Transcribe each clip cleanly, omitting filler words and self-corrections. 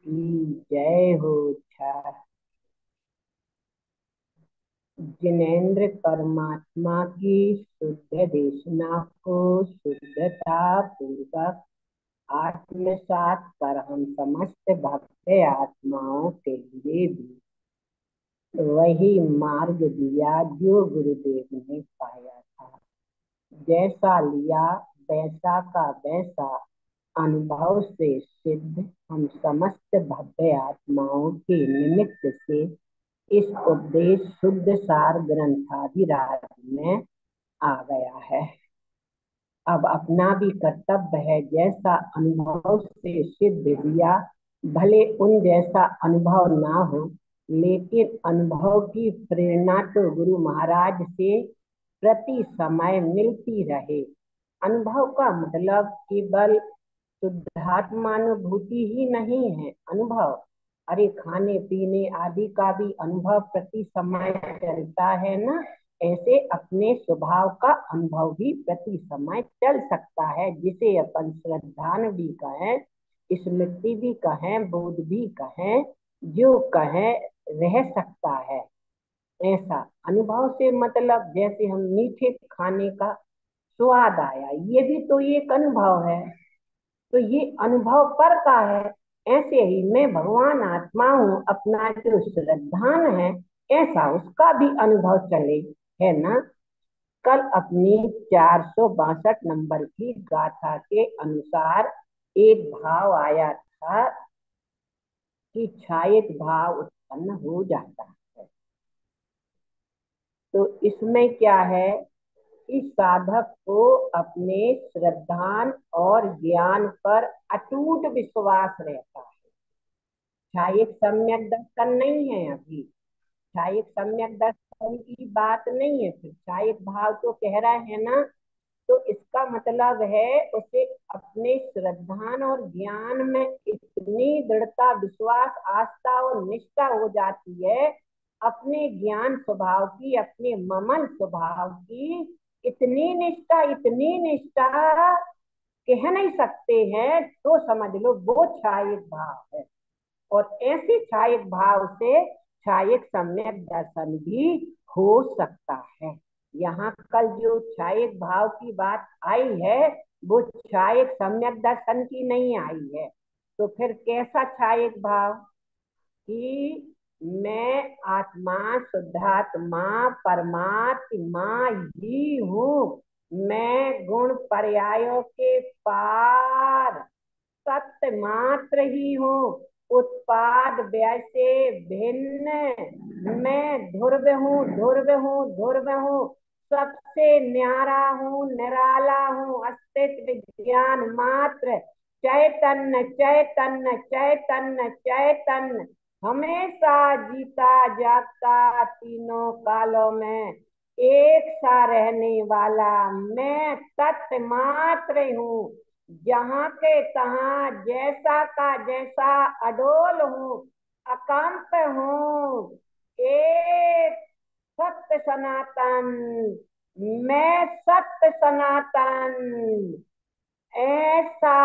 की जय हो। अच्छा, जिनेन्द्र परमात्मा की शुद्ध देशना को शुद्धता पूर्वक आत्मसात कर हम समस्त भक्त आत्माओं के लिए भी वही मार्ग दिया जो गुरुदेव ने पाया था। जैसा लिया वैसा का वैसा अनुभव से सिद्ध हम समस्त भव्य आत्माओं के निमित्त से इस उपदेश शुद्ध सार ग्रंथाधिराज में आ गया है। अब अपना भी कर्तव्य है, जैसा अनुभव से सिद्ध दिया, भले उन जैसा अनुभव ना हो, लेकिन अनुभव की प्रेरणा तो गुरु महाराज से प्रति समय मिलती रहे। अनुभव का मतलब केवल शुद्धात्मानुभूति ही नहीं है। अनुभव, अरे खाने पीने आदि का भी अनुभव प्रति समय चलता है ना। ऐसे अपने स्वभाव का अनुभव भी प्रति समय चल सकता है, जिसे अपन श्रद्धान भी कहें, स्मृति भी कहें, बोध भी कहें, जो कहें रह सकता है। ऐसा अनुभव से मतलब जैसे हम मीठे खाने का स्वाद आया, ये भी तो एक अनुभव है। तो ये अनुभव पर का है। ऐसे ही मैं भगवान आत्मा हूँ, अपना जो श्रद्धान है ऐसा उसका भी अनुभव चले, है ना। कल अपनी 462 नंबर की गाथा के अनुसार एक भाव आया था कि छायक भाव उत्पन्न हो जाता है। तो इसमें क्या है, इस साधक को अपने श्रद्धान और ज्ञान पर अटूट विश्वास रहता है। छायक सम्यक दर्शन नहीं है अभी, छायक सम्यक दर्शन की बात नहीं है, फिर छायक भाव तो कह रहा है ना। तो इसका मतलब है उसे अपने श्रद्धान और ज्ञान में इतनी दृढ़ता, विश्वास, आस्था और निष्ठा हो जाती है, अपने ज्ञान स्वभाव की, अपने ममल स्वभाव की इतनी निष्ठा, इतनी निष्ठा कह नहीं सकते हैं, तो समझ लो वो छायक भाव है। और ऐसे छायक भाव से छायक सम्यक दर्शन भी हो सकता है। यहाँ कल जो छायक भाव की बात आई है, वो छायक सम्यक दर्शन की नहीं आई है। तो फिर कैसा छायक भाव, कि मैं आत्मा, शुद्धात्मा, परमात्मा ही हूँ। मैं गुण पर्यायों के पार सत्य मात्र ही हूँ, उत्पाद व्यय से भिन्न। मैं ध्रुव हूँ, ध्रुव हूँ, ध्रुव हूँ, सबसे न्यारा हूँ, निराला हूँ, अस्तित्व ज्ञान मात्र, चैतन्य चैतन्य चैतन्य चैतन्य, हमेशा जीता जागता, तीनों कालों में एक सा रहने वाला मैं तत्व मात्र हूँ। जहाँ के तहाँ, जैसा का जैसा अडोल हूँ, अकंप हूँ, एक सत्य सनातन। मैं सत्य सनातन, ऐसा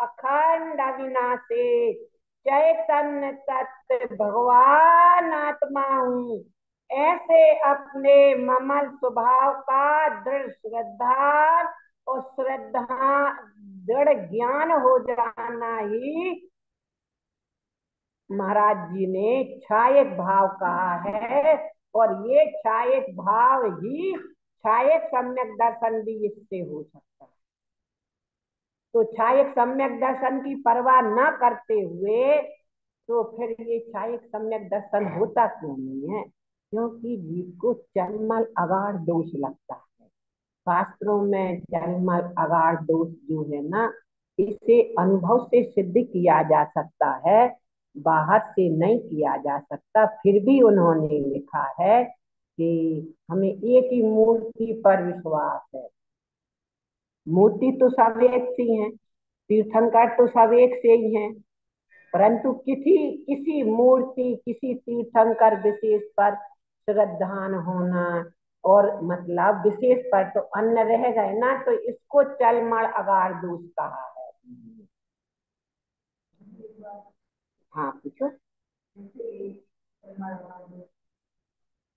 अखंड अविनाशी चैतन्य तत्व भगवान आत्मा हूँ। ऐसे अपने ममल स्वभाव का दृढ़ श्रद्धा और श्रद्धा दृढ़ ज्ञान हो जाना ही महाराज जी ने छायक भाव कहा है। और ये छायक भाव ही छायक सम्यक दर्शन भी इससे हो सकता है। तो छायक सम्यक दर्शन की परवाह न करते हुए तो फिर ये छायक सम्यक दर्शन होता क्यों नहीं है, क्योंकि जीव को चलमल अगाध दोष लगता है। शास्त्रों में जलमल अगाध दोष जो है ना, इसे अनुभव से सिद्ध किया जा सकता है, बाहर से नहीं किया जा सकता। फिर भी उन्होंने लिखा है कि हमें एक ही मूर्ति पर विश्वास है। मूर्ति तो सब एक सी है, तीर्थंकर तो सब एक से ही हैं, परंतु किसी किसी मूर्ति, किसी तीर्थंकर विशेष पर श्रद्धान होना और मतलब विशेष पर तो अन्य रह गए ना, तो इसको चलमल अगार दोष कहा है। हाँ पूछो।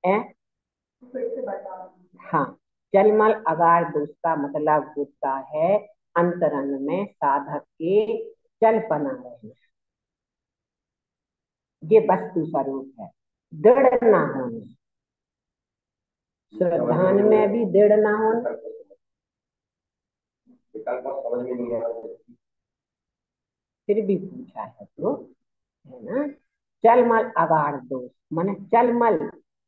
है। हाँ, जलमल अगार दोष का मतलब होता है अंतरंग में साधक के चल बना रहना। ये वस्तु स्वरूप है। दृढ़ ना होना, श्रद्धान में भी दृढ़ ना होना। फिर भी पूछा है तो, है ना। चलमल अगार दोष माने चलमल,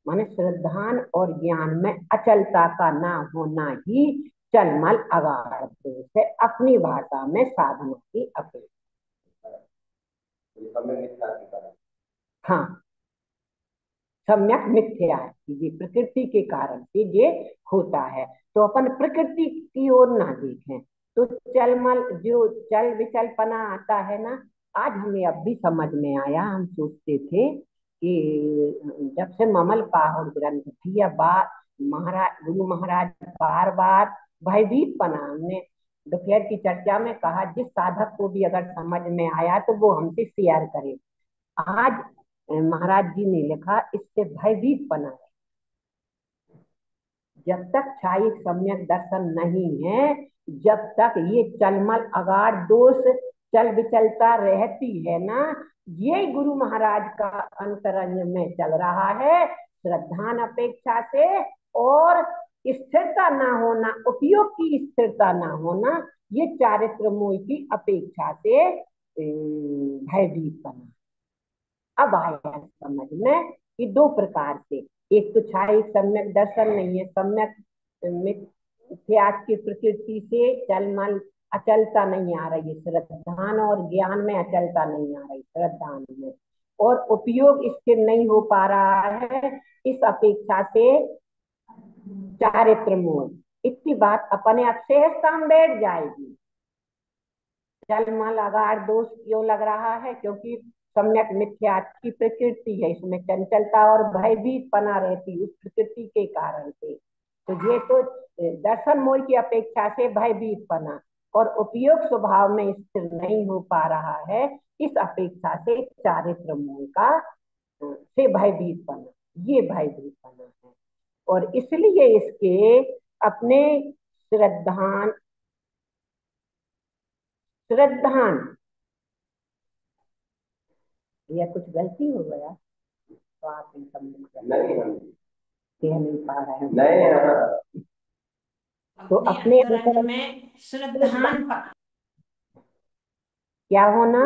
माने श्रद्धान और ज्ञान में अचलता का ना होना ही चलमल अगार दोष है अपनी भाषा में साधना की अपेक्षा। हाँ, सम्यक मिथ्या है कि ये प्रकृति के कारण से ये होता है। तो अपन प्रकृति की ओर ना देखें। तो चलमल जो चल विचलपना आता है ना, आज हमें अब भी समझ में आया। हम सोचते थे कि जब से ममल पाहुड़ ग्रंथ थी या बात महाराज गुरु महाराज बार बार भयभीत पना हमने दोपहर की चर्चा में कहा, जिस साधक को भी अगर समझ में आया तो वो हमसे शेयर करे। आज महाराज जी ने लिखा, इससे भयभीत बना है। जब तक छाई सम्यक दर्शन नहीं है, जब तक ये चलमल अगाड़ दोष चल विचलता रहती है ना, ये गुरु महाराज का अंतरंग में चल रहा है श्रद्धान अपेक्षा से। और स्थिरता ना होना, उपयोग की स्थिरता ना होना, ये चारित्र मोह की अपेक्षा से भयभीत बना। अब आया समझ में कि दो प्रकार से, एक तो छाई सम्यक दर्शन नहीं है, सम्यक मिथ्यात्व की प्रकृति से चलमल अचलता नहीं आ रही है श्रद्धान, और ज्ञान में अचलता नहीं आ रही श्रद्धान में, और उपयोग स्थिर नहीं हो पा रहा है, इस अपेक्षा से चारित्र मोह। इतनी बात अपने आप से साम बैठ जाएगी। जलमल अगार दोष क्यों लग रहा है? क्योंकि सम्यक मिथ्या की प्रकृति है, इसमें चंचलता और भयभीत पना रहती उस प्रकृति के कारण से। तो ये तो दर्शन मोह की अपेक्षा से भयभीत पना, और उपयोग स्वभाव में स्थिर नहीं हो पा रहा है, इस अपेक्षा से चारित्र मोह का से भयभीत पना, ये भयभीत पना है। और इसलिए इसके अपने श्रद्धान श्रद्धान या कुछ गलती हो गया तो आप इन सब नहीं, हम कह नहीं पा रहे हैं नहीं। तो अपने अपने अंतरंग अंतर में श्रद्धान क्या होना?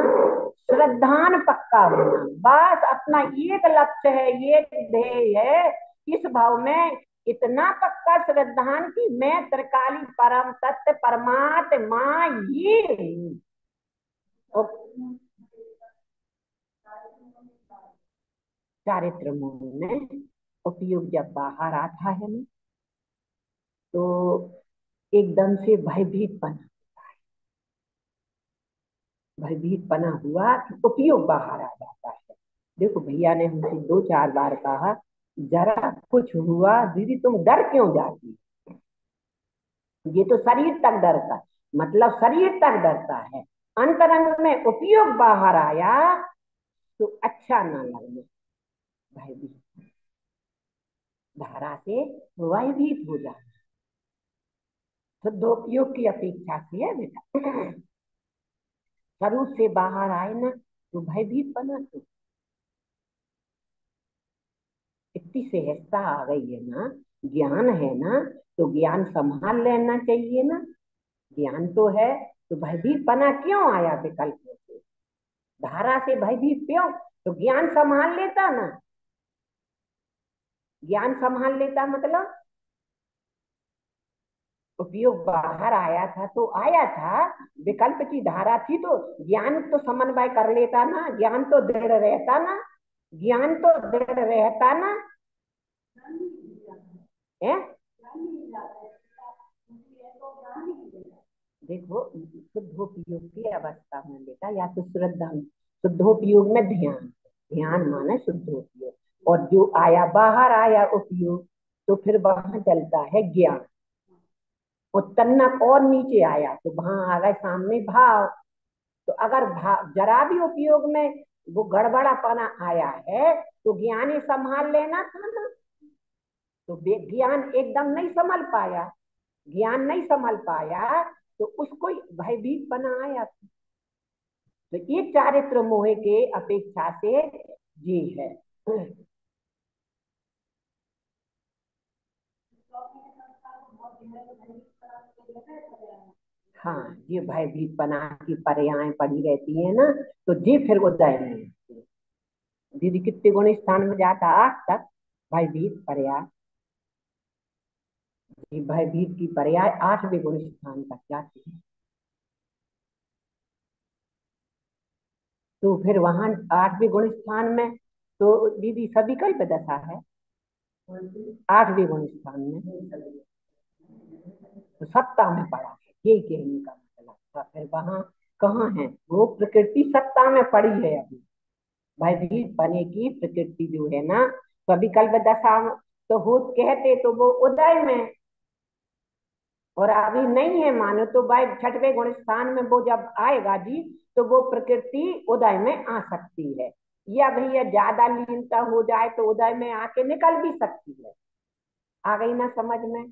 श्रद्धान पक्का होना। बस अपना एक लक्ष्य है, एक ध्येय है, इस भाव में इतना पक्का श्रद्धान की मैं त्रिकाली परम सत्य परमात्मा ये तो चारित्र मोह में उपयोग जब बाहर आता है ना, तो एकदम से भयभीत बना, भयभीत बना हुआ कि उपयोग बाहर आ जाता है। देखो भैया ने हमसे दो चार बार कहा, जरा कुछ हुआ दीदी तुम डर क्यों जाती? ये तो शरीर तक डरता, मतलब शरीर तक डरता है, अंतरंग में उपयोग बाहर आया तो अच्छा ना लगने, भयभीत धारा से भयभीत हो जाए। तो दो उपयोग की अपेक्षा से है बेटा, स्वरूप से बाहर आए ना तो भयभीत बना। तो इतनी सहजता आ गई है ना, ज्ञान है ना, तो ज्ञान संभाल लेना चाहिए ना। ज्ञान तो है, तो भयभीत बना क्यों आया विकल्प से? धारा से भयभीत क्यों? तो ज्ञान संभाल लेता ना, ज्ञान संभाल लेता मतलब उपयोग बाहर आया था तो आया था, विकल्प की धारा थी तो ज्ञान तो समन्वय कर लेता ना, ज्ञान तो दृढ़ रहता ना, ज्ञान तो दृढ़ रहता ना है। देखो, शुद्धोपयोग की अवस्था में बेटा, या तो श्रद्धा, शुद्धोपयोग में ध्यान, ध्यान माने शुद्धोपयोग, और जो आया बाहर आया उपयोग, तो फिर वहां चलता है ज्ञान। और तन्नक और नीचे आया तो वहां आ गए सामने भाव, तो अगर जरा भी उपयोग में वो गड़बड़ापना आया है तो ज्ञान ही संभाल लेना था ना। तो ज्ञान एकदम नहीं संभल पाया, ज्ञान नहीं संभल पाया तो उसको भयभीत बना आया था। तो ये चारित्र मोह के अपेक्षा से ये है। हाँ, ये भयभीत बना की पर्याय पड़ी रहती है ना, तो ये फिर उदय नहीं है। दीदी कितने गुण स्थान में जाता आज तक भयभीत पर्याय, ये भयभीत की पर्याय 8वें गुण स्थान तक जाती है। तो फिर वहां 8वें गुण स्थान में तो दीदी सभी कल्प दशा है 8वें गुण स्थान में, तो सत्ता में पड़ा है, यही कहने का मतलब था। फिर वहां कहाँ है वो प्रकृति सत्ता में पड़ी है अभी, भयभीत बने की प्रकृति जो है ना, तो अभी कल्प दशा तो हो कहते तो वो उदय में, और अभी नहीं है मानो तो भाई 6वें गुण स्थान में वो जब आएगा जी तो वो प्रकृति उदय में आ सकती है, या भैया ज्यादा लीनता हो जाए तो उदय में आके निकल भी सकती है। आ गई ना समझ में?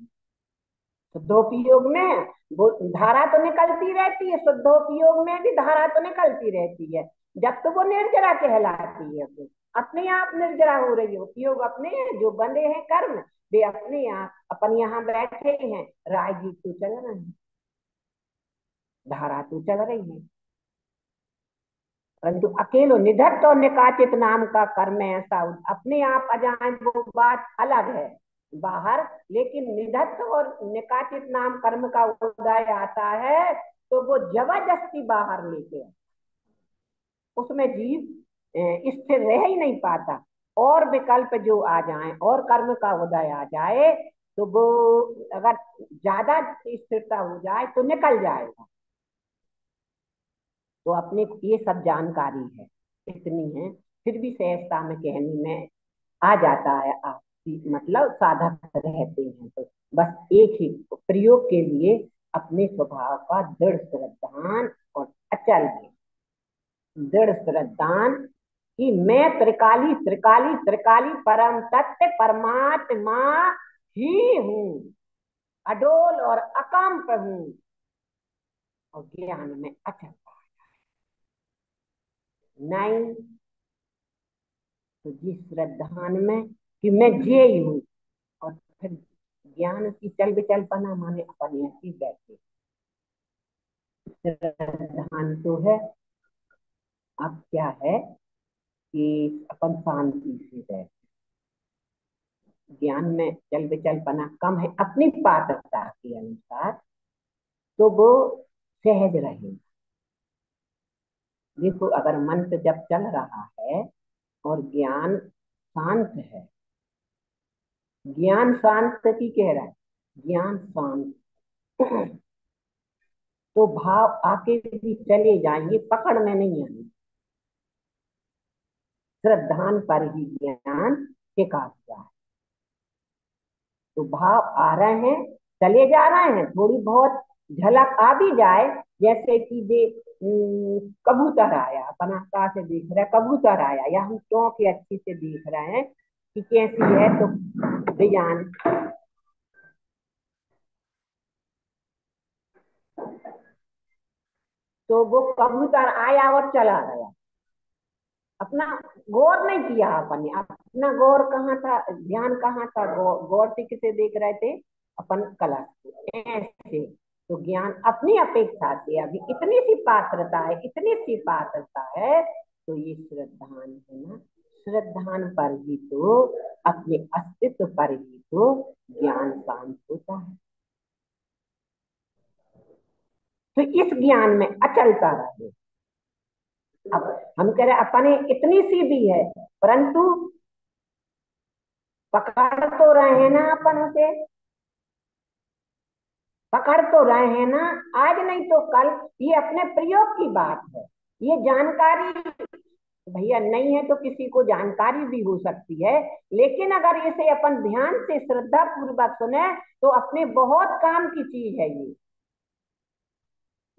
शुद्धोपयोग में वो धारा तो निकलती रहती है, शुद्धोपयोग में भी धारा तो निकलती रहती है, जब तो वो निर्जरा कहलाती है, वो अपने आप निर्जरा हो रही है, उपयोग अपने हैं, जो बंधे हैं कर्म वे अपने आप अपन यहाँ बैठे हैं, राजनीति तो चल रहे हैं, धारा तो चल रही है, परंतु अकेलो निधत्त और निकाचित नाम का कर्म ऐसा अपने आप अजान वो बात अलग है बाहर, लेकिन निधत्त और निकाचित नाम कर्म का उदय आता है तो वो जबरदस्ती बाहर लेके उसमें जीव स्थिर रह ही नहीं पाता, और विकल्प जो आ जाए और कर्म का उदय आ जाए तो वो अगर ज्यादा स्थिरता हो जाए तो निकल जाएगा। तो अपने ये सब जानकारी है, इतनी है, फिर भी सहजता में कहने में आ जाता है आप, मतलब साधक रहते हैं तो बस एक ही प्रयोग के लिए अपने स्वभाव का दृढ़ श्रद्धान और अचल दृढ़ श्रद्धान कि मैं त्रिकाली त्रिकाली त्रिकाली परम तत्व परमात्मा ही हूँ, अडोल और अकंप हूँ, और ज्ञान में अचल नहीं, तो जिस श्रद्धान में कि मैं जे ही हूँ, और फिर ज्ञान की चल विचल पना माने अपन ऐसी बैठे श्रद्धान तो है। अब क्या है कि अपन शांति से बैठे, ज्ञान में चल विचल पना कम है अपनी पात्रता के अनुसार, तो वो सहज रहे। देखो अगर मन से जब चल रहा है और ज्ञान शांत है, ज्ञान शांत की कह रहा है, ज्ञान शांत तो भाव आके भी चले जाएंगे, पकड़ में नहीं आएंगे, श्रद्धान पर ही ज्ञान टिका हुआ है। तो भाव आ रहे हैं चले जा रहे हैं, थोड़ी बहुत झलक आ भी जाए, जैसे कि कबूतर आया, अपन आकाश से देख रहे कबूतर आया, या हम चौंक के अच्छी से देख रहे हैं कि कैसी है तो डिजाइन, तो वो कबूतर आया और चला गया, अपना गौर नहीं किया अपन ने, अपना गौर कहाँ था, ध्यान कहाँ था, गौर से किसे देख रहे थे, अपन कला ऐसे। तो ज्ञान अपनी अपेक्षा से अभी इतनी सी पात्रता है, इतनी सी पात्रता है, तो ये श्रद्धान है ना, श्रद्धान पर ही तो अपने अस्तित्व पर ही तो ज्ञान शांत होता है। तो इस ज्ञान में अचलता रहे। अब हम कह रहे अपने इतनी सी भी है, परंतु पकड़ तो रहे हैं ना अपन उसे, पकड़ तो रहे हैं ना, आज नहीं तो कल, ये अपने प्रयोग की बात है, ये जानकारी भैया नहीं है तो किसी को जानकारी भी हो सकती है, लेकिन अगर इसे अपन ध्यान से श्रद्धा पूर्वक सुने तो अपने बहुत काम की चीज है ये।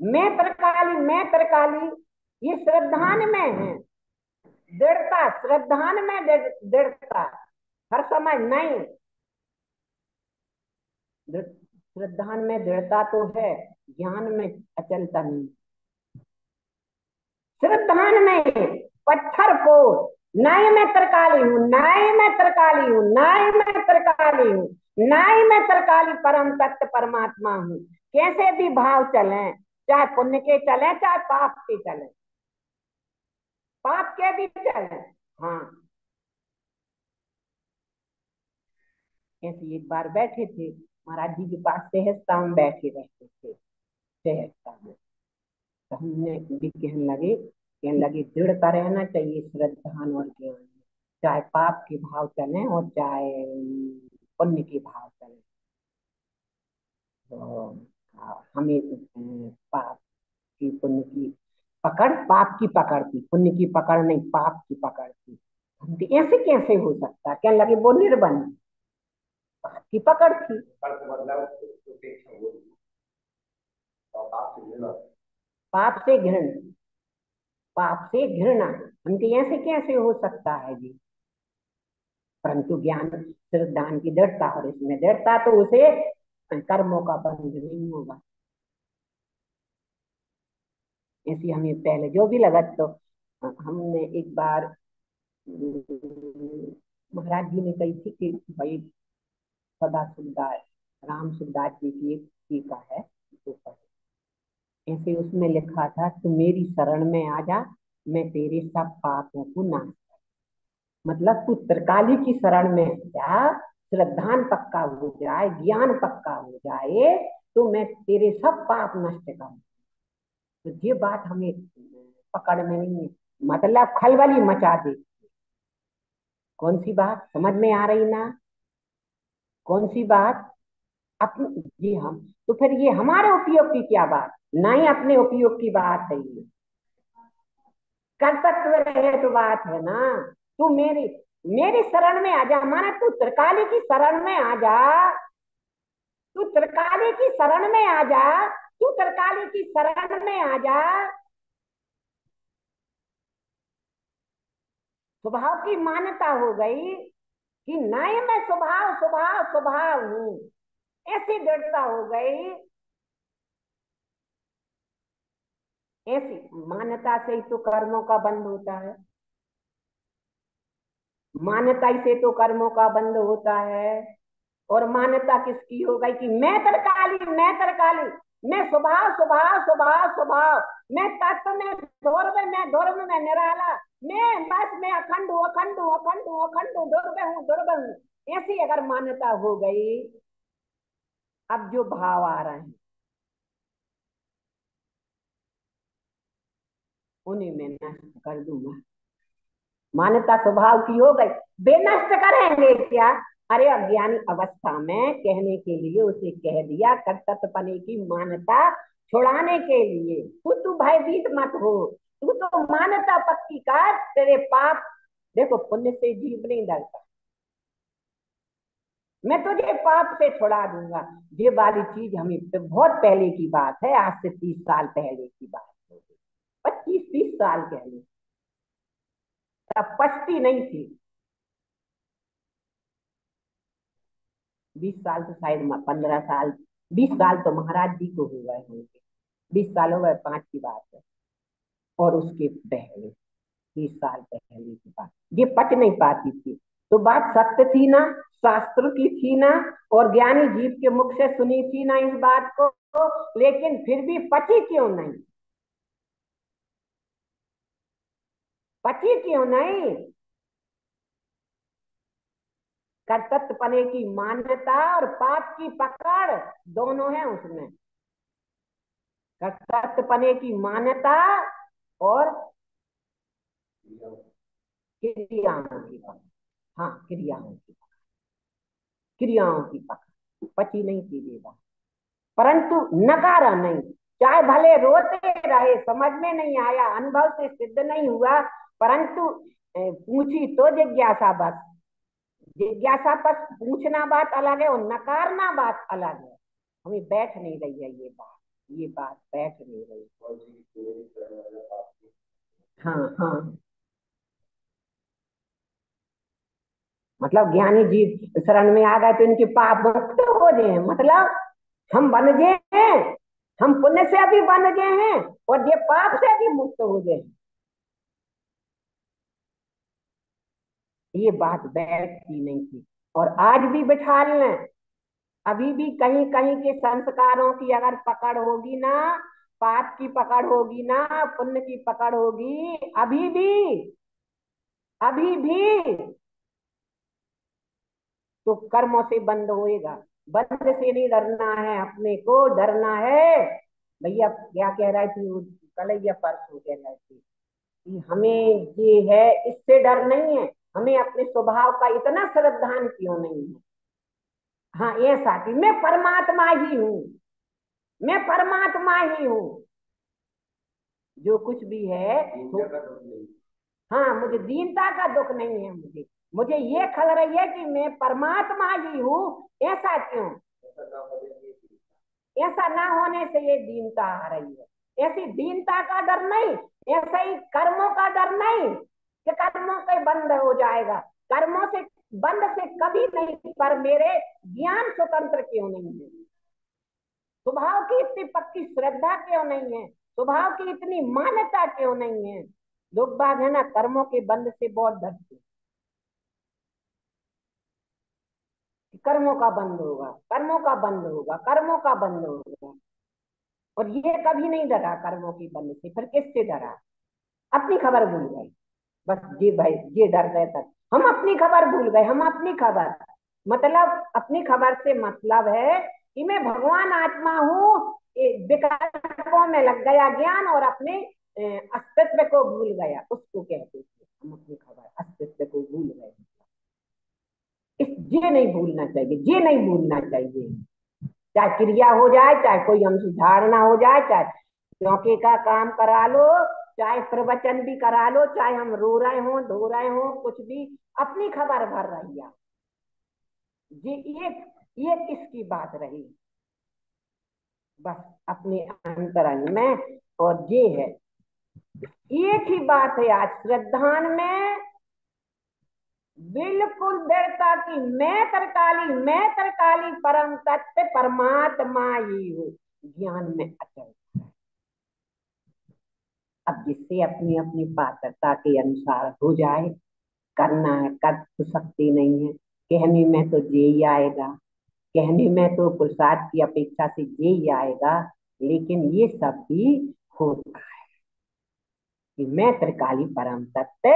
मैं त्रिकाली ये श्रद्धान में है दृढ़ता, श्रद्धान में दृढ़ता, हर समय नहीं। श्रद्धान में दृढ़ता तो है, ज्ञान में अचलता नहीं। श्रद्धान में पत्थर को, नाई में तरकाली हूँ, नाई में तरकाली हूँ, नाई में तरकाली हूँ, नाई में तरकाली परम तत्व परमात्मा हूँ। कैसे भी भाव चले, चाहे पुण्य के चले चाहे पाप के चले, पाप के भी चले। हाँ, ऐसे एक बार बैठे थे महाराज जी के पास, सहजता में बैठे रहते थे, सहजता में। तो हमने भी कहने लगे दृढ़ता रहना चाहिए श्रद्धान और ज्ञान में, चाहे पाप के भाव चले और चाहे पुण्य के भाव चले। तो हमें पाप की पुण्य की पकड़, पाप की पकड़ थी, पुण्य की पकड़ नहीं, पाप की पकड़ थी। हम तो ऐसे कैसे हो सकता, कहने लगे वो निर्बल, पाप की पकड़ थी। पाप से घृण, पाप से घृणा, हम तो ऐसे कैसे हो सकता है जी। परंतु ज्ञान सिर्फ दान की दृढ़ता, और इसमें दृढ़ता तो उसे कर्मों का बंध नहीं होगा। ऐसी हमें पहले जो भी लगा, तो हमने एक बार महाराज जी ने कही थी कि भाई सदा सुखदास, राम सुखदास जी की एक टीका है ऊपर, ऐसे उसमें लिखा था, तू मेरी शरण में आ जा, मैं तेरे सब पापों को नाश। मतलब तू त्रिकाली की शरण में जा, श्रद्धान पक्का हो जाए, ज्ञान पक्का हो जाए, तो मैं तेरे सब पाप नष्ट करूं। तो ये बात हमें पकड़ में नहीं है, मतलब खलबली मचा दे। कौन सी बात समझ में आ रही ना, कौन सी बात अपनी जी हम, तो फिर ये हमारे उपयोग की क्या बात, ना ही अपने उपयोग की बात है ये, कर्तव्य रहे तो बात है ना। तू मेरी मेरी शरण में आ जा, माना तू त्रिकाली की शरण में आ जा, तू त्रिकाली की शरण में आ जा, तू त्रिकाली की शरण में आ जा। स्वभाव की मान्यता हो गई कि नहीं मैं स्वभाव स्वभाव स्वभाव हूं, ऐसी दृढ़ता हो गई। ऐसी मान्यता से ही तो कर्मों का बंध होता है, मान्यता से तो कर्मों का बंध होता है। और मान्यता किसकी हो गई कि मैं तरकाली, मैं तरकाली, मैं स्वभाव स्वभाव स्वभाव स्वभाव, मैं तत्व में ध्रुव में ध्रुव में निराला, मैं बस मैं अखंड हूँ अखंड हूँ अखंड हूँ अखंड हूँ, ध्रुव हूँ ध्रुव हूँ। ऐसी अगर मान्यता हो गई, अब जो भाव आ रहे हैं उन्हें मैं नष्ट कर दूंगा। मान्यता स्वभाव की हो गई, वे नष्ट करेंगे क्या। अरे अज्ञानी अवस्था में कहने के लिए उसे कह दिया, कर्तव्यपने की मान्यता छुड़ाने के लिए, तू भयभीत मत हो, तू तो मान्यता पक्की कर, तेरे पाप, देखो पुण्य से जीव नहीं डरता, मैं तुझे पाप से छुड़ा दूंगा। ये वाली चीज हमें बहुत पहले की बात है, आज से 30 साल पहले की बात है, 25-30 साल पहले, तब पछती नहीं थी। 20 साल तो शायद 15 साल, 20 साल तो महाराज जी को हो गए होंगे, 20 साल हो गए, 5 की बात है। और उसके पहले 30 साल पहले की बात, ये पच नहीं पाती थी, तो बात सत्य थी ना, शास्त्र की थी ना, और ज्ञानी जीव के मुख से सुनी थी ना इस बात को, लेकिन फिर भी पची क्यों नहीं, पची क्यों नहीं। कर्तव्यपने की मान्यता और पाप की पकड़ दोनों है उसमें, कर्तव्यपने की मान्यता और क्रियाओं की पकड़, हाँ क्रियाओं की, क्रियाओं की पकड़ पची नहीं की देगा, परंतु नकारा नहीं, चाहे भले रोते रहे, समझ में नहीं आया, अनुभव से सिद्ध नहीं हुआ, परंतु पूछी तो जिज्ञासा बस, जिज्ञासा पर पूछना बात अलग है और नकारना बात अलग है। हमें बैठ नहीं रही है ये बात, ये बात बैठ नहीं रही। हाँ हाँ। मतलब ज्ञानी जी शरण में आ गए तो इनके पाप मुक्त हो गए, मतलब हम बन गए हैं, हम पुण्य से अभी बन गए हैं और ये पाप से अभी मुक्त हो गए। ये बात बैठती नहीं थी। और आज भी बिठा लें, अभी भी कहीं कहीं के संस्कारों की अगर पकड़ होगी ना, पाप की पकड़ होगी ना, पुण्य की पकड़ होगी, अभी भी तो कर्मों से बंद होएगा। बंद से नहीं डरना है, अपने को डरना है। भैया क्या कह रही थी कल या परसों कह रही थी कि हमें ये है, इससे डर नहीं है, हमें अपने स्वभाव का इतना श्रद्धान क्यों नहीं है। हाँ ऐसा कि मैं परमात्मा ही हूँ, मैं परमात्मा ही हूँ, जो कुछ भी है तो। हाँ मुझे दीनता का दुख नहीं है, मुझे मुझे ये खल रही है कि मैं परमात्मा ही हूँ। ऐसा क्यों? ऐसा ना होने से ये दीनता आ रही है। ऐसी दीनता का डर नहीं, ऐसे ही कर्मों का डर नहीं कि कर्मों के बंद हो जाएगा। कर्मों से बंद से कभी नहीं, पर मेरे ज्ञान स्वतंत्र क्यों नहीं है? स्वभाव की इतनी पक्की श्रद्धा क्यों नहीं है? स्वभाव की इतनी मान्यता क्यों नहीं है? लोग बाग है ना कर्मों के बंद से बहुत डरते हैं कि कर्मों का बंद होगा, कर्मों का बंद होगा, कर्मों का बंद होगा। और ये कभी नहीं डरा कर्मों की बंद से, फिर किससे डरा? अपनी खबर भूल गए। बस ये भाई ये डर गए तक हम अपनी खबर भूल गए, हम अपनी खबर, मतलब अपनी खबर से मतलब है कि मैं भगवान आत्मा हूँ। विकल्पों में लग गया ज्ञान और अपने अस्तित्व को भूल गया, उसको कहते थे हम अपनी खबर अस्तित्व को भूल गए। इस ये नहीं भूलना चाहिए, ये नहीं भूलना चाहिए। चाहे क्रिया हो जाए, चाहे कोई हमसे धारणा हो जाए, चाहे चौके का काम करा लो, चाहे प्रवचन भी करा लो, चाहे हम रो रहे हो धो रहे हो, कुछ भी अपनी खबर भर रही है। ये किसकी बात रही? बस अपने अंतरंग में। और ये है, एक ही बात है आज श्रद्धान में, बिल्कुल दृढ़ता की मैं तरकाली परम तत्व परमात्मा ही हूँ, ज्ञान में अचल। अब जिससे अपनी अपनी पात्रता के अनुसार हो जाए, करना है कर तो सकती नहीं है। कहने में तो जे ही आएगा, कहने में तो पुरुषार्थ की अपेक्षा से जे ही आएगा, लेकिन ये सब भी होता है कि मैं त्रिकाली परम तत्व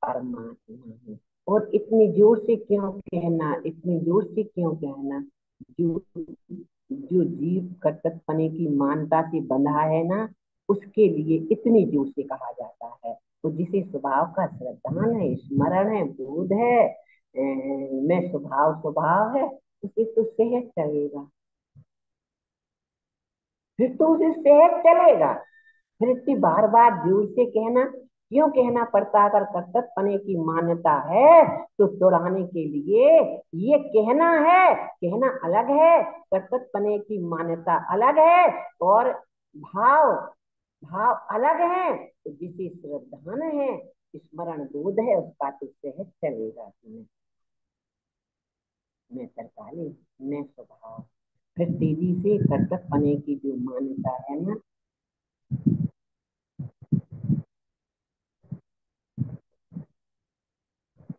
परमात्मा हूँ। और इतनी जोर से क्यों कहना, इतनी जोर से क्यों कहना? जो जो जीव कर्तव्यपने की मानता से बंधा है ना, उसके लिए इतनी जोर से कहा जाता है। तो जिसे स्वभाव का श्रद्धान है, स्मरण है, बोध है, मैं स्वभाव स्वभाव है, उसे तो सहज चलेगा, फिर तो उसे सहज चलेगा। फिर इतनी बार बार जोर से कहना क्यों कहना पड़ता? अगर कर्तव्यपने की मान्यता है तो दोहराने के लिए ये कहना है, कहना अलग है, कर्तव्यपने की मान्यता अलग है, और भाव भाव अलग है। तो जिसे श्रद्धान है, स्मरण बोध है, उसका तो सहज चलेगा तुम्हें। मैं तरकाली, मैं स्वभाव। फिर तेजी से कर्तव्यपने की जो मान्यता है ना,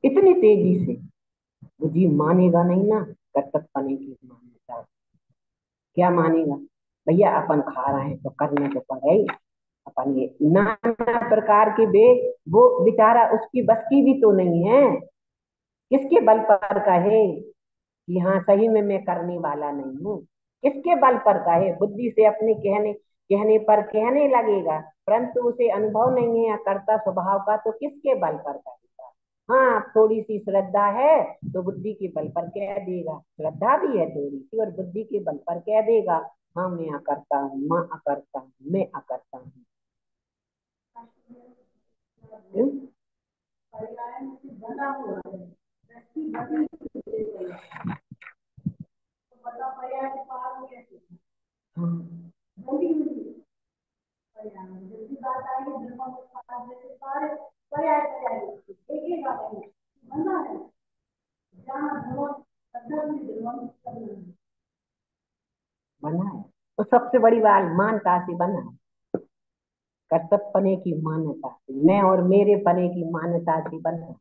इतनी तेजी से वो जीव मानेगा नहीं ना कर्तव्यपने की मान्यता। क्या मानेगा? भैया अपन खा रहे हैं तो करने तो पड़े ही। अपन ये नाना प्रकार के वो बेचारा उसकी बस की भी तो नहीं है। किसके बल पर कहे कि हाँ सही में मैं करने वाला नहीं हूँ? किसके बल पर कहे? बुद्धि से अपने कहने कहने पर कहने लगेगा, परंतु उसे अनुभव नहीं है कर्ता स्वभाव का, तो किसके बल पर कहेगा? हाँ थोड़ी सी श्रद्धा है तो बुद्धि के बल पर कह देगा, श्रद्धा भी है थोड़ी सी और बुद्धि के बल पर कह देगा, हाँ मैं अकर्ता हूँ, माँ अकर्ता हूँ, मैं अकर्ता हूँ। हम्म? हाँ बना है तो सबसे बड़ी बात मानता से बना है। कर्तव्य पने की मान्यता से, मैं और मेरे पने की मान्यता से बना है।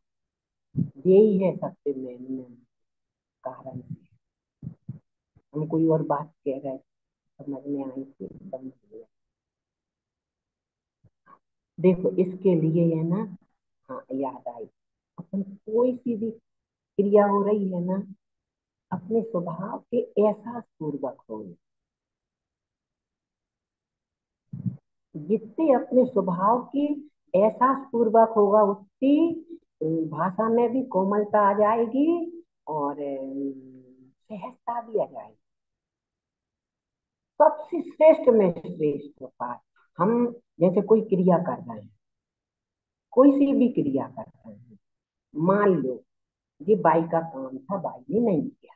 यही है सबसे मेन कारण। हम कोई और बात कह रहे, समझ में आई थी समझ लिया। देखो इसके लिए है ना, हाँ याद आई, अपन कोई सी भी क्रिया हो रही है ना, अपने स्वभाव के एहसास पूर्वक हो। जितने अपने स्वभाव की एहसास पूर्वक होगा उतनी भाषा में भी कोमलता आ जाएगी और सहजता भी आ जाएगी। सबसे श्रेष्ठ में श्रेष्ठ बात, हम जैसे कोई क्रिया कर रहे हैं, कोई सी भी क्रिया कर रहे हैं, मान लो ये बाई का काम था, बाई ने नहीं किया।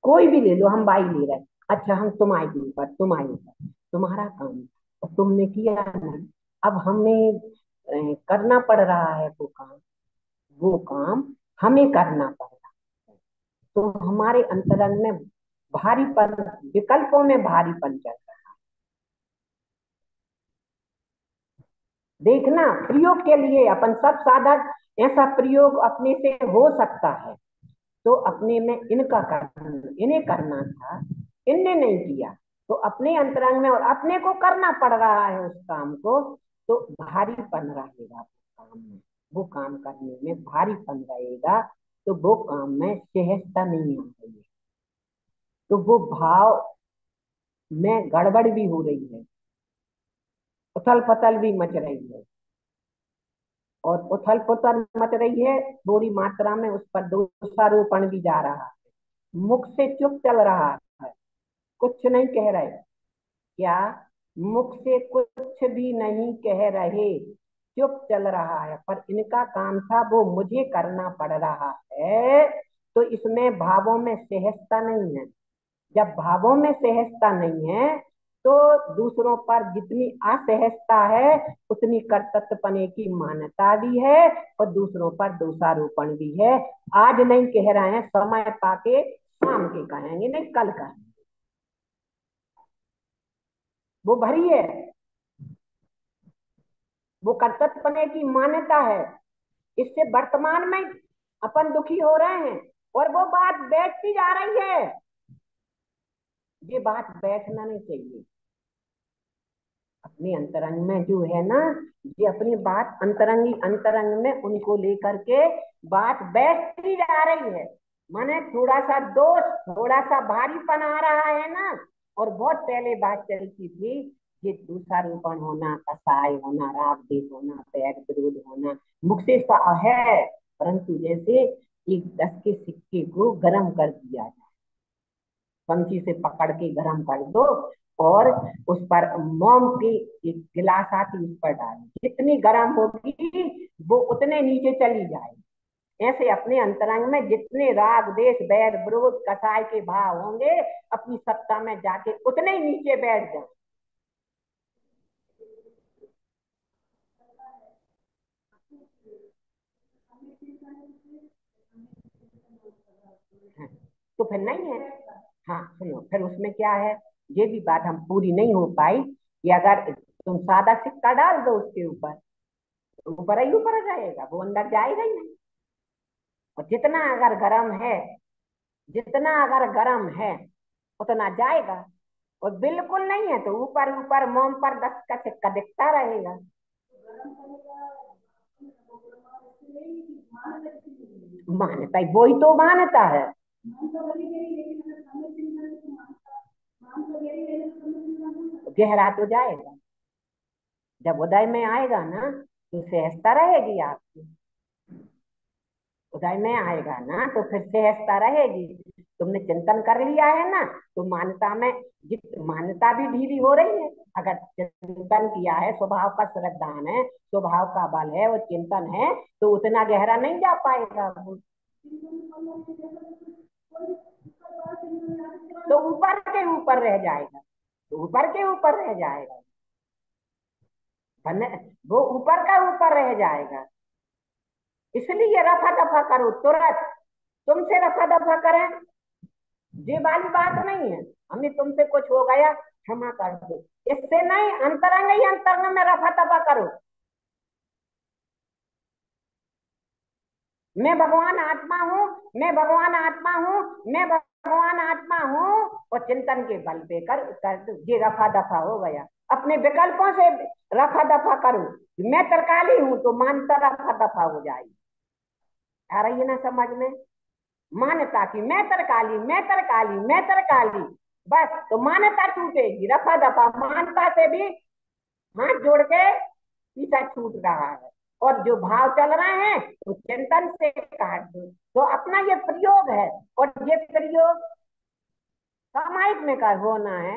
कोई भी ले लो, हम बाई ले रहे हैं, अच्छा हम तुम आए के ऊपर, तुम आए ऊपर, तुम्हारा काम और तुमने किया नहीं। अब हमें करना पड़ रहा है वो काम हमें करना पड़ रहा है। तो हमारे अंतरंग में भारीपन, विकल्पों में भारीपन चल रहा है। देखना प्रयोग के लिए अपन सब साधक, ऐसा प्रयोग अपने से हो सकता है। तो अपने में इनका करना, इन्हें करना था, इनने नहीं किया, तो अपने अंतरंग में और अपने को करना पड़ रहा है उस काम को। तो भारीपन रहेगा काम में, वो काम करने में भारीपन रहेगा। तो वो काम में सहजता नहीं आ रही है, तो वो भाव में गड़बड़ भी हो रही है, उथल पथल भी मच रही है। और उथल पुथल मच रही है थोड़ी मात्रा में, उस पर दोषारोपण भी जा रहा है। मुख से चुप चल रहा है, कुछ नहीं कह रहे। क्या? मुख से कुछ भी नहीं कह रहे, चुप चल रहा है, पर इनका काम था वो मुझे करना पड़ रहा है। तो इसमें भावों में सहजता नहीं है। जब भावों में सहजता नहीं है तो दूसरों पर जितनी असहजता है उतनी कर्तव्यपने की मान्यता भी है और दूसरों पर दोषारोपण भी है। आज नहीं कह रहे हैं, समय पाके शाम के कहेंगे, नहीं कल कहेंगे। वो भरी है, वो कर्तव्यपने की मान्यता है। इससे वर्तमान में अपन दुखी हो रहे हैं और वो बात बैठती जा रही है। ये बात बैठना नहीं चाहिए। अपने अंतरंग में जो है ना, ये अपनी बात अंतरंगी अंतरंग में उनको लेकर के बात बैठती जा रही है। माने थोड़ा सा दोष, थोड़ा सा भारीपन आ रहा है ना। और बहुत पहले बात चलती थी, ये दूसरापन होना, कसाई होना, राग देश होना, पैर विरोध होना, मुख से है, परंतु जैसे एक 10 के सिक्के को गर्म कर दिया जाए, पंछी से पकड़ के गर्म कर दो और उस पर मोम की एक गिलास आती उस पर डाली, जितनी गर्म होगी वो उतने नीचे चली जाएगी। ऐसे अपने अंतरंग में जितने राग देश बैर विरोध कसाय के भाव होंगे, अपनी सत्ता में जाके उतने ही नीचे बैठ जाए। हाँ, तो फिर नहीं है। हाँ सुनो, फिर उसमें क्या है, ये भी बात हम पूरी नहीं हो पाई कि अगर तुम सादा सिक्का डाल दो उसके ऊपर, ऊपर ही ऊपर रहेगा, वो अंदर जाएगा ही नहीं। और जितना अगर गर्म है, जितना अगर गर्म है उतना जाएगा। और बिल्कुल नहीं है तो ऊपर ऊपर मोम पर 10 का सिक्का दिखता रहेगा। मान्यता वही तो मान्यता है। गहरा तो जाएगा, जब उदय में आएगा ना तो सहजता रहेगी आपकी। उदय में आएगा ना तो फिर सहजता रहेगी। तुमने चिंतन कर लिया है ना, तो मान्यता में जित मान्यता भी ढीली हो रही है। अगर चिंतन किया है, स्वभाव का श्रद्धान है, स्वभाव का बल है और चिंतन है, तो उतना गहरा नहीं जा पाएगा वो। तो ऊपर के ऊपर रह जाएगा, तो ऊपर के ऊपर रह जाएगा। बने, वो ऊपर का ऊपर रह जाएगा। इसलिए रफा दफा करो तुरंत। तुमसे रफा दफा करें, ये वाली बात नहीं है। हमें तुमसे कुछ हो गया, क्षमा कर दो, इससे नहीं, अंतरंग ही अंतरंग में रफा दफा करो। मैं भगवान आत्मा हूँ, मैं भगवान आत्मा हूँ, मैं भगवान आत्मा हूँ, और चिंतन के बल पे कर दो, ये रफा दफा हो गया। अपने विकल्पों से रफा दफा करो। मैं तरकाली हूं तो मानता रफा दफा हो जाएगी। आ रही है ना समझ में? मान्यता की मैं तरकाली, मैं तरकाली, मैं तरकाली, बस तो मान्यता टूटेगी, रफा दफा मानता से भी हाथ जोड़ के पीछा छूट रहा है। और जो भाव चल रहे हैं तो चिंतन से काट दो। तो अपना ये प्रयोग है, और ये प्रयोग सामायिक में कर होना है।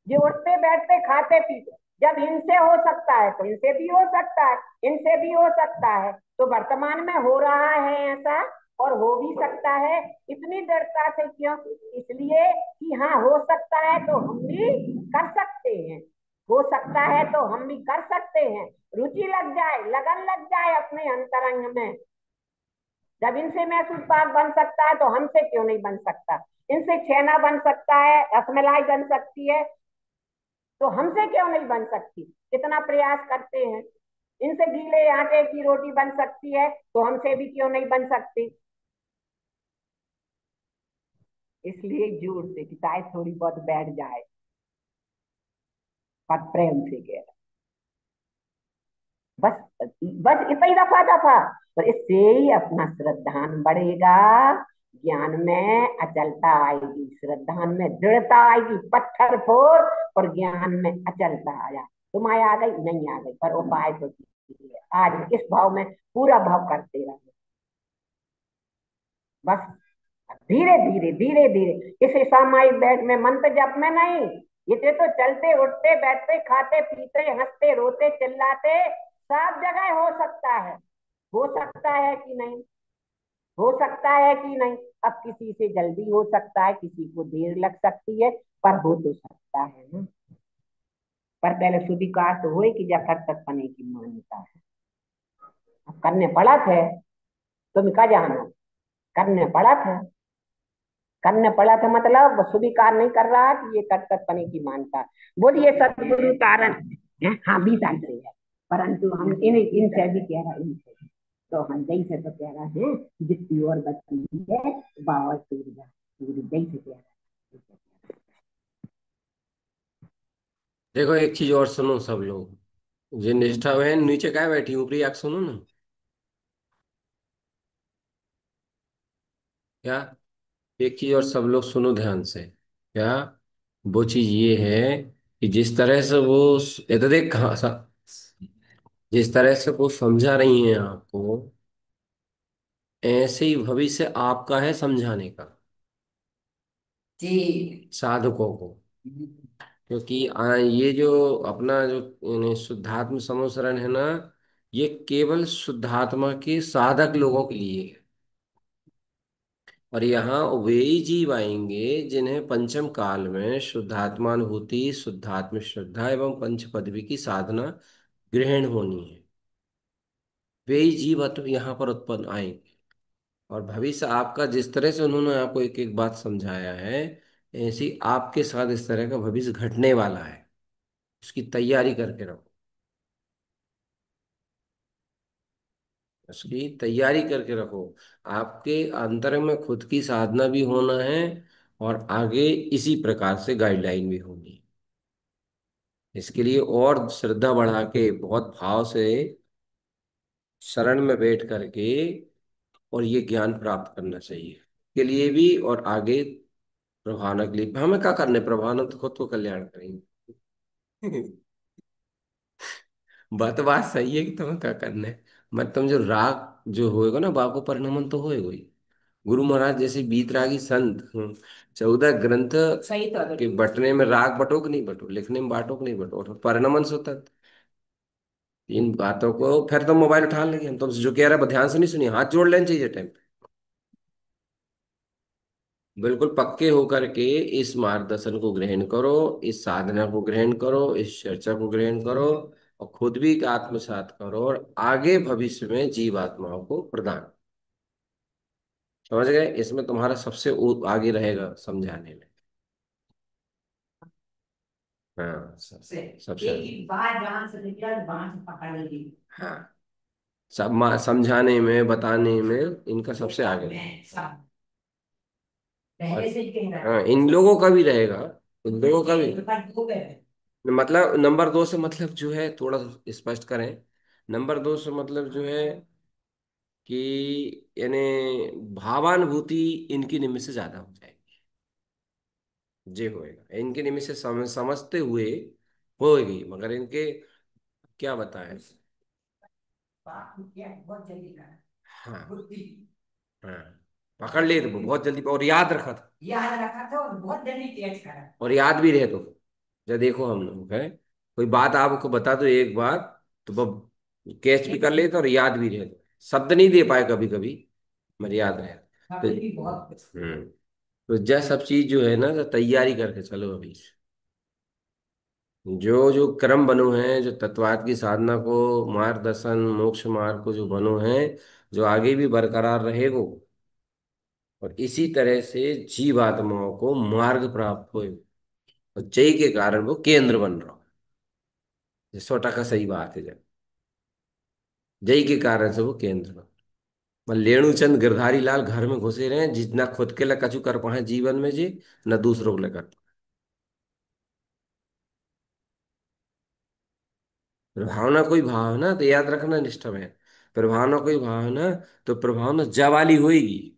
ये उठते बैठते खाते पीते, जब इनसे हो सकता है तो इनसे भी हो सकता है, इनसे भी हो सकता है, तो वर्तमान में हो रहा है ऐसा, और हो भी सकता है। इतनी दृढ़ता से क्यों? इसलिए कि हाँ हो सकता है तो हम भी कर सकते हैं, हो सकता है तो हम भी कर सकते हैं। रुचि लग जाए, लगन लग जाए अपने अंतरंग में। जब इनसे मैसूर पाक बन सकता है तो हमसे क्यों नहीं बन सकता? इनसे छेना बन सकता है, रसमलाई बन सकती है, तो हमसे क्यों नहीं बन सकती? कितना प्रयास करते हैं। इनसे गीले आटे की रोटी बन सकती है, तो हमसे भी क्यों नहीं बन सकती? इसलिए जोर से कि चाहे थोड़ी बहुत बैठ जाए, पर प्रेम से कह रहा। बस, बस इतना ही दफा दफा, तो इससे ही अपना श्रद्धान बढ़ेगा। ज्ञान में अचलता आएगी, श्रद्धान में दृढ़ता आएगी, पत्थर फोड़, और ज्ञान में अचलता आया। तुम आ गई नहीं आ गई, पर उपाय तो कीजिए। आज इस भाव में पूरा भाव करते रहो, बस धीरे धीरे धीरे धीरे। इस सामायिक बैठ में, मंत्र जप में नहीं, ये तो चलते उठते बैठते खाते पीते हंसते रोते चिल्लाते सब जगह हो सकता है। हो सकता है कि नहीं? हो सकता है कि नहीं? अब किसी से जल्दी हो सकता है, किसी को देर लग सकती है, पर हो तो सकता है ना। पर पहले स्वीकार तो हो कि जब तक पने की मान्यता है। अब करने पड़ा थे, तुम का जानो, करने पड़ा था, करने पड़ा था, मतलब वो स्वीकार नहीं कर रहा कि ये कर्तव्य की मानता। बोलिए सदगुरु कारण है, हाँ 20 साल से है, परंतु हम इन इनसे भी कह रहे हैं, इनसे भी। तो हम जय से तो कह रहे हैं, जितनी और बची है बाबा सूर्य सूर्य जय से कह रहे हैं। देखो एक चीज और सुनो सब लोग, जो निष्ठा बहन नीचे क्या बैठी ऊपरी आग सुनो ना। क्या? एक चीज और सब लोग सुनो ध्यान से। क्या? वो चीज ये है कि जिस तरह से वो, ये तो देख जिस तरह से वो समझा रही हैं आपको, ऐसे ही भविष्य आपका है समझाने का जी साधकों को। क्योंकि ये जो अपना जो यानी शुद्धात्म समोसरण है ना, ये केवल शुद्धात्मा के साधक लोगों के लिए है। और यहाँ वे ही जीव आएंगे जिन्हें पंचम काल में शुद्धात्मानुभूति, शुद्धात्म श्रद्धा एवं पंच पदवी की साधना ग्रहण होनी है। वे ही जीव यहाँ पर उत्पन्न आएंगे। और भविष्य आपका, जिस तरह से उन्होंने आपको एक एक बात समझाया है, ऐसी आपके साथ इस तरह का भविष्य घटने वाला है। उसकी तैयारी करके रखो, उसकी तैयारी करके रखो। आपके अंतर में खुद की साधना भी होना है, और आगे इसी प्रकार से गाइडलाइन भी होनी है। इसके लिए और श्रद्धा बढ़ा के बहुत भाव से शरण में बैठ करके और ये ज्ञान प्राप्त करना चाहिए, के लिए भी और आगे प्रभावना के लिए। हमें क्या करना है? प्रभावना तो खुद को कल्याण करेंगे। बात सही है कि तुम्हें क्या करना है। मत तुम जो राग जो होएगा ना, बाको परिणमन तो होएगा ही। गुरु महाराज जैसे बीतरागी संत, 14 ग्रंथ सही था कि बटने में राग बटो कि नहीं बटो, लिखने में बांटो कि नहीं बटो, और परिणमन सुतत। इन बातों को फिर तो मोबाइल उठा लेंगे हम तुमसे जो कह रहा है, ध्यान से नहीं सुनिए, हाथ जोड़ लेना चाहिए टाइम पे। बिल्कुल पक्के होकर के इस मार्गदर्शन को ग्रहण करो, इस साधना को ग्रहण करो, इस चर्चा को ग्रहण करो, और खुद भी आत्मसात करो और आगे भविष्य में जीव आत्माओं को प्रदान। समझ गए? इसमें तुम्हारा सबसे आगे रहेगा समझाने में। हाँ, सबसे एक ही बात जहां से निकला वहां से पकड़ ली। हाँ, सब समझाने में बताने में इनका सबसे आगे रहेगा। पहले से ही कह रहा है। हाँ, इन लोगों का भी रहेगा, इन लोगों का भी। मतलब नंबर 2 से मतलब जो है, थोड़ा स्पष्ट करें। नंबर 2 से मतलब जो है कि यानी भावानुभूति इनकी निम्न से ज्यादा हो जाएगी। जे होएगा इनके निम्न से समझते हुए होएगी, मगर इनके क्या बताएं। हाँ, हाँ, पकड़ लिए तो बहुत जल्दी, और याद रखा था और बहुत जल्दी कैच करा, और याद भी रहे तो। जब देखो हम लोग है, कोई बात आपको बता दो एक बात, तो वो कैच भी कर लेते और याद भी रहे। शब्द नहीं दे पाए कभी कभी, मगर याद रहे तो। तो जह सब चीज जो है ना, तो तैयारी करके चलो अभी से। जो जो क्रम बनो हैं, जो तत्वार्थ की साधना को, मार्गदर्शन मोक्ष मार्ग को जो बनो हैं, जो आगे भी बरकरार रहेगो, और इसी तरह से जीव आत्माओं को मार्ग प्राप्त हो, और जय के कारण वो केंद्र बन रहा हो। ये 100% सही बात है। जब जय के कारण से वो केंद्र बन, मैं लेणुचंद गिरधारी लाल घर में घुसे रहे, जितना खुद के लिए कछु कर पाए जीवन में जी, न दूसरों के लिए कर पाए। प्रभावना कोई भावना तो याद रखना निष्ठा में। प्रभावना कोई भावना, तो प्रभावना जब वाली होगी,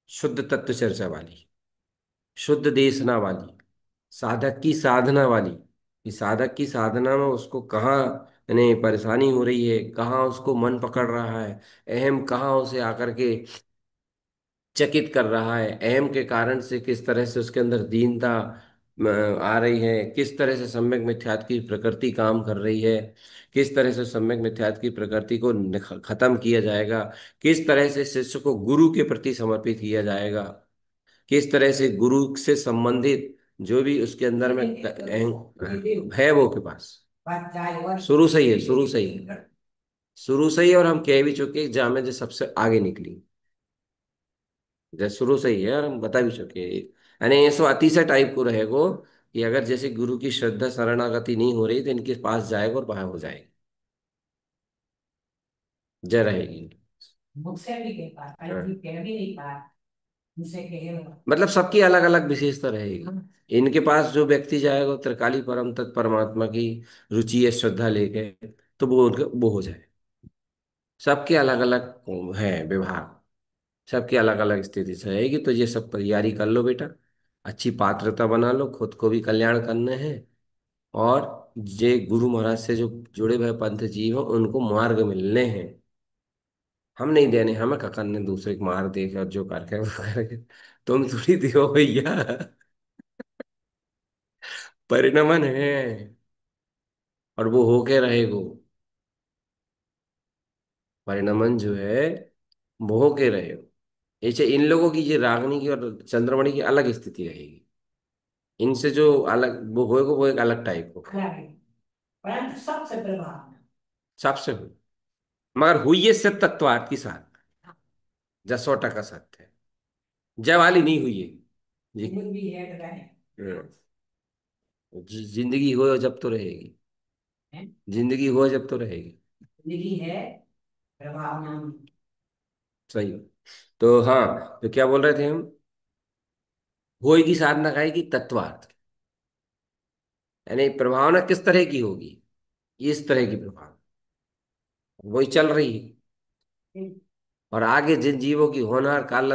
शुद्ध तत्व चर्चा वाली, शुद्ध देशना वाली, साधक की साधना वाली। कि साधक की साधना में उसको कहाँ यानी परेशानी हो रही है, कहाँ उसको मन पकड़ रहा है, अहम कहाँ उसे आकर के चकित कर रहा है, अहम के कारण से किस तरह से उसके अंदर दीनता आ रही है, किस तरह से सम्यक मिथ्यात्व की प्रकृति काम कर रही है, किस तरह से सम्यक मिथ्यात्व की प्रकृति को खत्म किया जाएगा, किस तरह से शिष्य को गुरु के प्रति समर्पित किया जाएगा, किस तरह से गुरु से संबंधित जो भी उसके अंदर में है वो के पास शुरू से ही है, शुरू से ही है, शुरू से ही। और हम कह भी चुके एग्जाम में जो सबसे आगे निकली, जैसे शुरू से ही है, और हम बता भी चुके हैं। यानी ऐसा अतिशय टाइप को रहेगो कि अगर जैसे गुरु की श्रद्धा शरणागति नहीं हो रही, तो इनके पास जाएगा और वहां हो जाएगी, जय रहेगी। मुझसे भी कह पा, हाँ। कह भी नहीं पा, मुझसे कहे मतलब सबकी अलग अलग विशेषता रहेगी। इनके पास जो व्यक्ति जाएगा वो त्रिकाली परम तत् परमात्मा की रुचि या श्रद्धा लेके, तो वो उनके वो हो जाए। सबके अलग अलग है विभाग, सबकी अलग अलग स्थिति से रहेगी। तो ये सब तैयारी कर लो बेटा, अच्छी पात्रता बना लो, खुद को भी कल्याण करने हैं, और जे गुरु महाराज से जो जुड़े हुए पंथ जीव हैं उनको मार्ग मिलने हैं। हम नहीं देने, हमें का करने दूसरे को मार दे के और जो करके वो करके, तुम थोड़ी दियो भैया। परिणमन है, और वो होके रहेगो। परिणमन जो है वो होके रहेगा। ऐसे इन लोगों की, ये रागनी की और चंद्रमणि की अलग स्थिति रहेगी। इनसे जो अलग वो होएगा, वो एक अलग टाइप को परंतु सबसे प्रभाव, सबसे हुई, मगर हुई है सिर्फ तत्वार्थ की साथ, जसोटा का सत्य है, जय वाली नहीं हुई है जी। हाँ। जिंदगी हो जब तो रहेगी, जिंदगी हो जब तो रहेगी, जिंदगी है प्रभाव नाम। सही। तो हाँ, तो क्या बोल रहे थे हम, होएगी साधना काहे की तत्वार्थ, यानी प्रभावना किस तरह की होगी, इस तरह की प्रभावना वही चल रही है। और आगे जिन जीवों की होनहार काल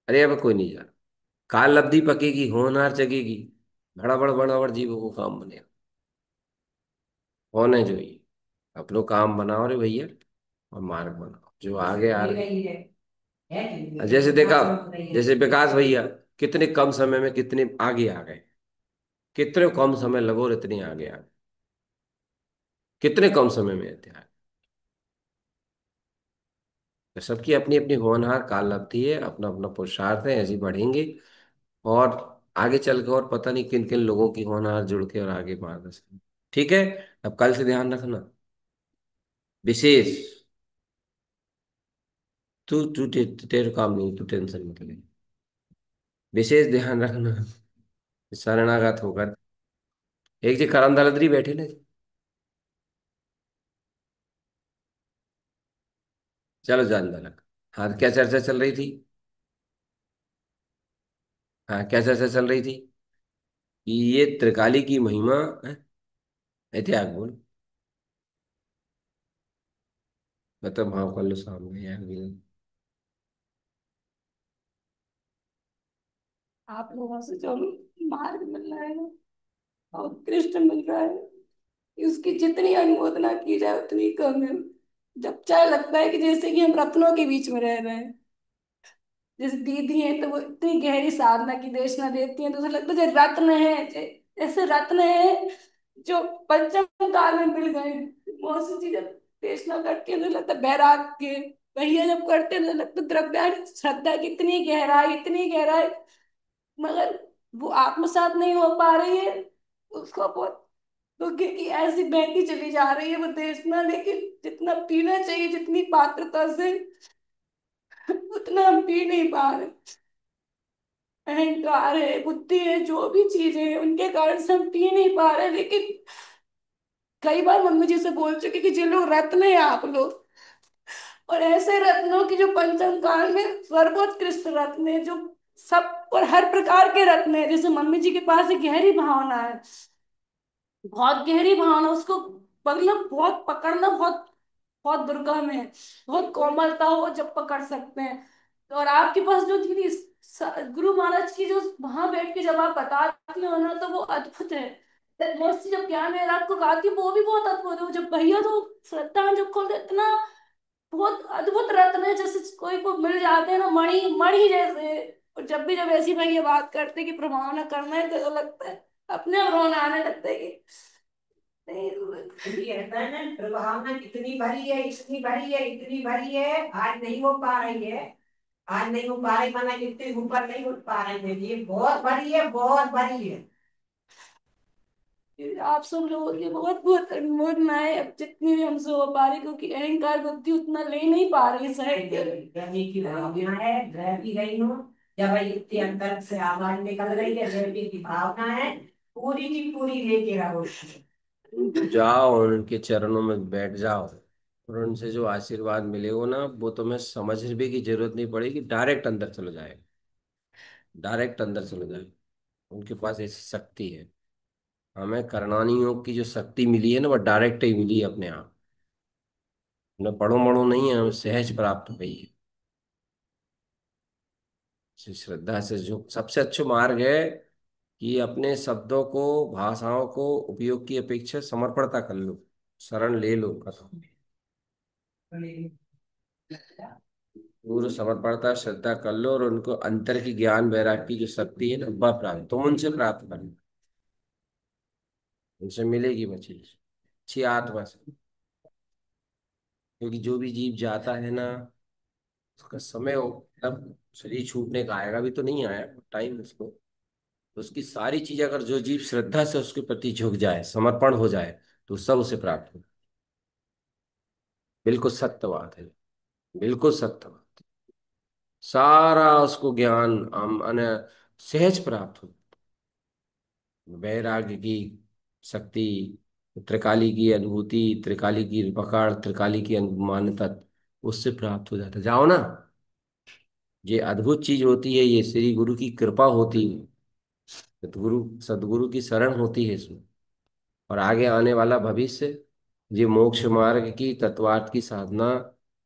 अरे अब कोई नहीं जाना, काल अवधि पकेगी, होनहार जगेगी, बड़ा बड़ जीवों को काम बनेगा। होने जो ये अपनो काम बनाओ रे भैया, और मार्ग बनाओ जो आगे आ रहे हैं। जैसे देखा, जैसे विकास भैया कितने कम समय में कितने आगे आ गए, कितने कम समय लगो और इतने आगे आ गए, कितने कम समय में थे आगे। तो सबकी अपनी अपनी होनहार काल लगती है, अपना अपना पुरुषार्थ है, ऐसे ही बढ़ेंगे। और आगे चल के और पता नहीं किन किन लोगों की होनहार जुड़ के और आगे मार्गदर्शन। ठीक है। अब कल से ध्यान रखना, विशेष। तेरे काम नहीं, तू टेंशन मत ले। विशेष ध्यान रखना, शरणागत होकर। एक जी करम दलदरी बैठे ना जी। चलो जान दलक। हाँ, क्या चर्चा चल रही थी? हाँ, क्या चर्चा चल रही थी? कि ये त्रिकाली की महिमा है। इतिहास बोल। मतलब हाँ, कर लो सामने यार भी। आप लोगों से जो मार्ग मिल रहा है और कृष्ण मिल रहा है, उसकी जितनी अनुमोदना की जाए उतनी कम है। जब चाहे लगता है कि जैसे कि हम रत्नों के बीच में रह रहे हैं। जैसे दीदी है तो वो इतनी गहरी साधना की देशना देती है, तो उसे लगता है जैसे रत्न है, ऐसे रत्न है जो पंचम काल में मिल गए हैं। बहुत सी चीजें देशना करती है तो लगता है वैराग्य। भैया जब करते हैं तो लगता है द्रव्य श्रद्धा की इतनी गहराई, इतनी गहराई, मगर वो आत्मसात नहीं हो पा रही है। उसको बहुत दुख है कि ऐसी बहती चली जा रही है वो देशना, लेकिन जितना पीना चाहिए, जितनी पात्रता से, उतना हम पी नहीं पा रहे। अहंकार है, बुद्धि है, जो भी चीजें हैं उनके कारण से हम पी नहीं पा रहे। लेकिन कई बार मम्मी जी से बोल चुके कि जिन लोग रत्न है आप लोग, और ऐसे रत्नों की जो पंचम काल में सर्वोत्कृष्ट रत्न है, जो सब और हर प्रकार के रत्न है। जैसे मम्मी जी के पास एक गहरी भावना है, बहुत गहरी भावना, उसको मतलब बहुत पकड़ना बहुत बहुत दुर्गम है। बहुत कोमलता हो जब पकड़ सकते हैं। और आपके पास जो थी गुरु महाराज की जो वहां बैठ के जब आप बताती हो ना, तो वो अद्भुत है। मोस्टली जब ज्ञान में रात को गाती हूँ वो भी बहुत अद्भुत है। वो जब भैया तो श्रद्धा में जब खोलते इतना बहुत अद्भुत रत्न है, जैसे कोई को मिल जाते हैं ना, मणि मणि जैसे। और जब ऐसी भैया बात करते हैं कि प्रभावना करना है, तो लगता है अपने आप रोना आने लगता है कि नहीं। ये रहता है ना, प्रभावना कितनी भरी है, इतनी भरी है, इतनी भरी है, आज नहीं हो पा रही है। आज नहीं हो पा रही माना इतने ऊपर नहीं उठ पा रहे हैं, ये बहुत भरी है, बहुत भरी है। आप सब लोगों की बहुत बहुत अनुमोदना है, अब जितनी भी हमसे हो पा रही, क्योंकि अहंकार बुद्धि उतना ले नहीं पा रही साइड के। रहने की भावना है, रह भी रही हूँ। जब भाई इतने अंदर से आवाज निकल रही है, रहने की भावना है, पूरी की पूरी लेके रहो। जाओ उनके चरणों में बैठ जाओ, और उनसे जो आशीर्वाद मिलेगा ना, वो तुम्हें समझने की जरूरत नहीं पड़ेगी, डायरेक्ट अंदर चले जाएगा। डायरेक्ट अंदर चले जाएगा। उनके पास ऐसी शक्ति है। हमें करणानी योग की जो शक्ति मिली है ना, वो डायरेक्ट ही मिली है अपने आप। न पढ़ो मढ़ो नहीं है, हमें सहज प्राप्त हुई है। इसी श्रद्धा से जो सबसे अच्छा मार्ग है कि अपने शब्दों को, भाषाओं को उपयोग की अपेक्षा समर्पणता कर लो, शरण ले लो कथम। पूर्ण समर्पणता श्रद्धा कर लो, और उनको अंतर की ज्ञान वैराग्य की जो शक्ति है ना, वह प्राप्त तुम उनसे प्राप्त करना। उनसे मिलेगी वो चीज, अच्छी आत्मा से। क्योंकि जो भी जीव जाता है ना, उसका समय हो, तब शरीर छूटने का आएगा, भी तो नहीं आया टाइम उसको। तो उसकी सारी चीज, अगर जो जीव श्रद्धा से उसके प्रति झुक जाए, समर्पण हो जाए, तो सब उसे प्राप्त हो। बिल्कुल सत्य बात है। बिल्कुल सत्य बात। सारा उसको ज्ञान हम सहज प्राप्त हो। वैराग्य की शक्ति, त्रिकाली की अनुभूति, त्रिकाली की पकड़, त्रिकाली की मान्यता, उससे प्राप्त हो जाता है। जाओ ना। ये अद्भुत चीज होती है, ये श्री गुरु की कृपा होती है। सतगुरु सदगुरु की शरण होती है इसमें। और आगे आने वाला भविष्य, ये मोक्ष मार्ग की तत्वार्थ की साधना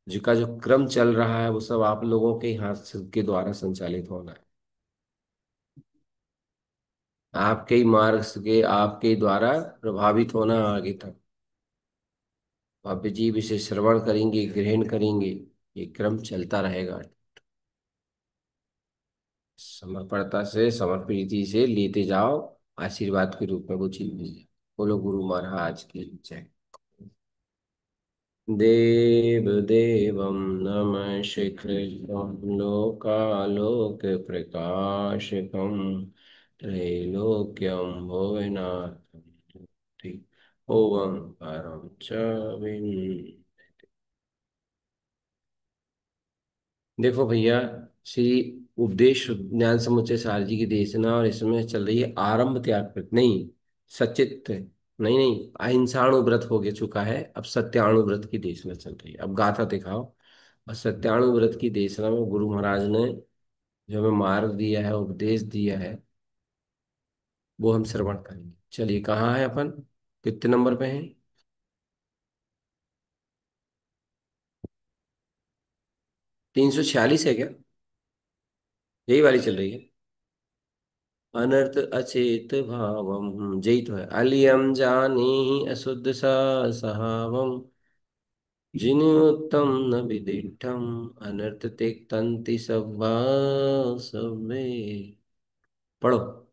जिसका जो क्रम चल रहा है, वो सब आप लोगों के हाथ के द्वारा संचालित होना है। आपके ही मार्ग के, आपके द्वारा प्रभावित होना आगे तक। भव्य जीव इसे श्रवण करेंगे, ग्रहण करेंगे, ये क्रम चलता रहेगा। समर्पणता से, समर्पित से लेते जाओ, आशीर्वाद के रूप में वो चीज मिल जाए। बोलो गुरु महाराज की जय। देव देवं नमः श्री कृष्ण लोकालोक प्रकाशकम् त्रैलोक्यं भुवनाथं ओंकारं च विन। देखो भैया, श्री उपदेश ज्ञान समुच्चय सार जी की देशना, और इसमें चल रही है आरंभ त्याग नहीं, सचित नहीं नहीं, अहिंसाणु व्रत हो गया चुका है, अब सत्याणु व्रत की देशना चल रही है। अब गाथा दिखाओ। और सत्याणु व्रत की देशना में गुरु महाराज ने जो हमें मार्ग दिया है, उपदेश दिया है, वो हम श्रवण करेंगे। चलिए, कहाँ है अपन, कितने नंबर पे हैं? 346 है क्या? यही वाली चल रही है। अनर्थ अचेत भावम, जई तो है। अलियम जानी अशुद्ध सा सहावम, जिन उत्तम न विदिठम, अनर्थ ते तंति सब्बा सबे। पढ़ो।